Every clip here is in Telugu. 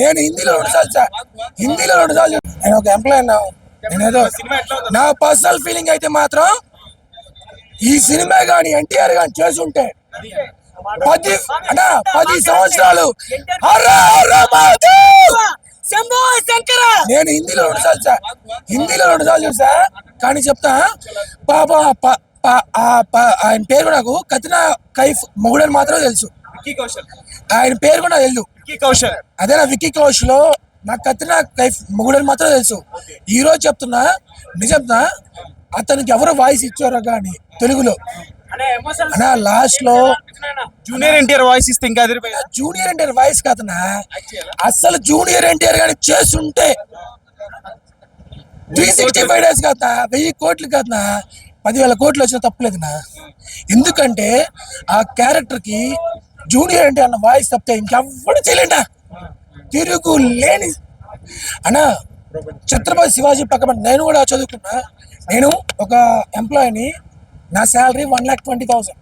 నేను హిందీలో 2 సార్లు సార్, హిందీలో 2 సార్లు. నేను ఒక ఎంప్లాయ్ అన్నా, నేనేదో నా పర్సనల్ ఫీలింగ్ అయితే మాత్రం ఈ సినిమా గాని ఎన్టీఆర్ గాని చేసుంటే 10 సంవత్సరాలు నేను హిందీలో 2 సార్లు సార్, హిందీలో 2 సార్లు చూసా. కానీ చెప్తా పాప ఆయన పేరు కూడా నాకు కత్రినా కైఫ్ మొగుడని మాత్రం తెలుసు. ఆయన పేరు కూడా తెలుసు, అదేనా విక్కీ కౌశల్ లో నాకు కత్రినా కైఫ్ మొగుడని మాత్రం తెలుసు. ఈ రోజు చెప్తున్నా, నిజంగా అతనికి ఎవరు వాయిస్ ఇచ్చారో కానీ తెలుగులో అన్నా లాస్ట్ లో జూనియర్ ఎన్టీఆర్ వాయిస్ ఇస్తే ఇంకా జూనియర్ ఎన్టీఆర్ వాయిస్ కాదనా, అసలు జూనియర్ ఎన్టీఆర్ గాని చేస్తుంటే 365 days కాదా, 1000 కోట్లు కాదనా, 10,000 కోట్లు వచ్చినా తప్పలేదునా. ఎందుకంటే ఆ క్యారెక్టర్ కి జూనియర్ ఎన్టీఆర్ అన్న వాయిస్ తప్పితే ఇంకెవ్వడు చేయలేంట, తిరుగు లేని. అన్నా ఛత్రపతి శివాజీ పక్కన నేను కూడా చదువుకున్నా, నేను ఒక ఎంప్లాయీని, నా శాలరీ 1,20,000.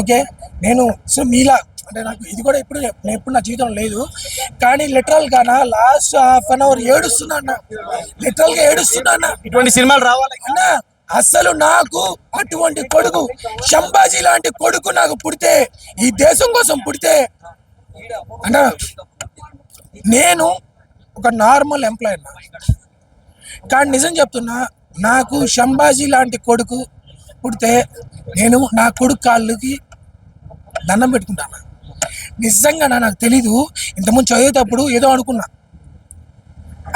ఓకే, నేను సో మీలా అంటే నాకు ఇది కూడా ఎప్పుడు నా జీవితంలో లేదు. కానీ లిటరల్ గా లాస్ట్ హాఫ్ అన్ అవర్ ఏడుస్తున్నా అన్న, లిటరల్ గా ఏడుస్తున్నా అన్న. ఇటువంటి సినిమాలు రావాలి అన్న. అసలు నాకు అటువంటి కొడుకు, శంభాజీ లాంటి కొడుకు నాకు పుడితే, ఈ దేశం కోసం పుడితే అన్న, నేను ఒక నార్మల్ ఎంప్లాయీ అన్న. కానీ నిజం చెప్తున్నా, నాకు శంభాజీ లాంటి కొడుకు పుడితే నేను నా కొడుకు కాళ్ళకి దండం పెట్టుకుంటాను. నిజంగా నాకు తెలీదు, ఇంతకుముందు చదివేటప్పుడు ఏదో అనుకున్నా,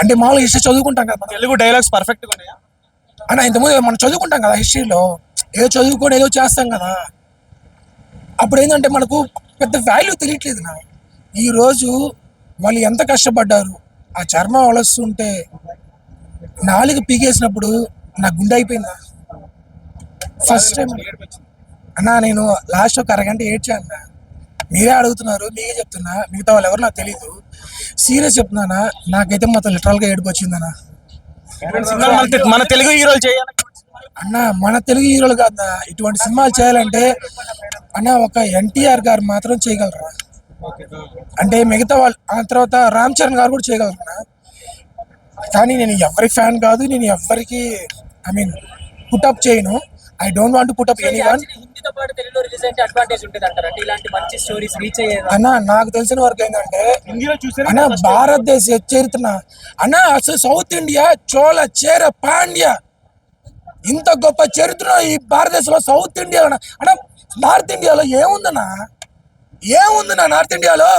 అంటే మామూలుగా హిస్టరీ చదువుకుంటాం కదా, తెలుగు డైలాగ్స్ పర్ఫెక్ట్ గా ఉన్నాయా అన్న. ఇంతకుముందు మనం చదువుకుంటాం కదా హిస్టరీలో, ఏదో చదువుకొని ఏదో చేస్తాం కదా, అప్పుడు ఏంటంటే మనకు పెద్ద వాల్యూ తెలియట్లేదు నా. ఈరోజు వాళ్ళు ఎంత కష్టపడ్డారు, ఆ చర్మం వలస్తుంటే నాలుగు పీకేసినప్పుడు నా గుండె అయిపోయిందా. ఫస్ట్ టైం అన్నా నేను లాస్ట్ ఒక అరగంట ఏడ్చాను. మీరే అడుగుతున్నారు, మీరే చెప్తున్నా, మిగతా వాళ్ళు ఎవరు నాకు తెలీదు. సీరియస్ చెప్తున్నానా, నాకైతే మొత్తం లిటరల్ గా ఏడుపు వచ్చిందన్నా. మన తెలుగు హీరోలు చేయాలి అన్న, మన తెలుగు హీరోలు కాదన్నా, ఇటువంటి సినిమాలు చేయాలంటే అన్న ఒక ఎన్టీఆర్ గారు మాత్రం చేయగలరా, అంటే మిగతా వాళ్ళు ఆ తర్వాత రామ్ చరణ్ గారు కూడా చేయగలరా. కానీ నేను ఎవరి ఫ్యాన్ కాదు, నేను ఎవరికి ఐ మీన్ పుట్అప్ చేయను. I don't want to put up anyone. అన్న నాకు తెలిసిన వరకు ఏంటంటే అన్న, భారతదేశ చరిత్ర అన్న, అసలు సౌత్ ఇండియా చోళ చేర పాండ్య, ఇంత గొప్ప చరిత్ర ఈ భారతదేశంలో సౌత్ ఇండియా అన్న. నార్త్ ఇండియాలో ఏముందన్నా, ఏముందన్నా నార్త్ ఇండియాలో?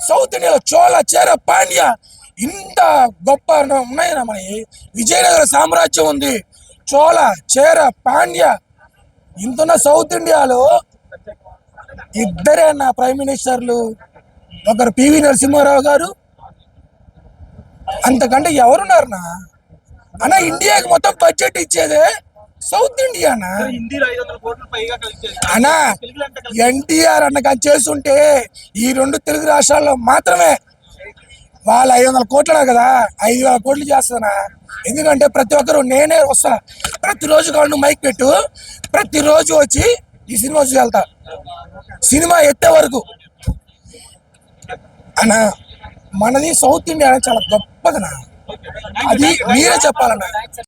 సౌత్ ఇండియాలో చోళ చేర పాండ్య ఇంత గొప్ప ఉన్నాయన్నా. మన విజయనగర సామ్రాజ్యం ఉంది, చోళ చేర పాండ్య. ఇంతున్న సౌత్ ఇండియాలో ఇద్దరే అన్న ప్రైమ్ మినిస్టర్లు, ఒకరు పివి నరసింహారావు గారు, అంతకంటే ఎవరున్నారన్నా అన్న. ఇండియాకి మొత్తం బడ్జెట్ ఇచ్చేదే సౌత్ ఇండియా అన్నా. ఎన్టీఆర్ అన్న కానీ చేస్తుంటే ఈ 2 తెలుగు రాష్ట్రాల్లో మాత్రమే వాళ్ళు 500 కోట్లు కదా, 5,000 కోట్లు చేస్తానా. ఎందుకంటే ప్రతి ఒక్కరు నేనే వస్తా, ప్రతిరోజు కాళ్ళు మైక్ పెట్టు, ప్రతిరోజు వచ్చి ఈ సినిమా చూసి వెళ్తా, సినిమా ఎత్తే వరకు అన్నా. మనది సౌత్ ఇండియా చాలా గొప్పదనా, అది మీరే చెప్పాలన్నా.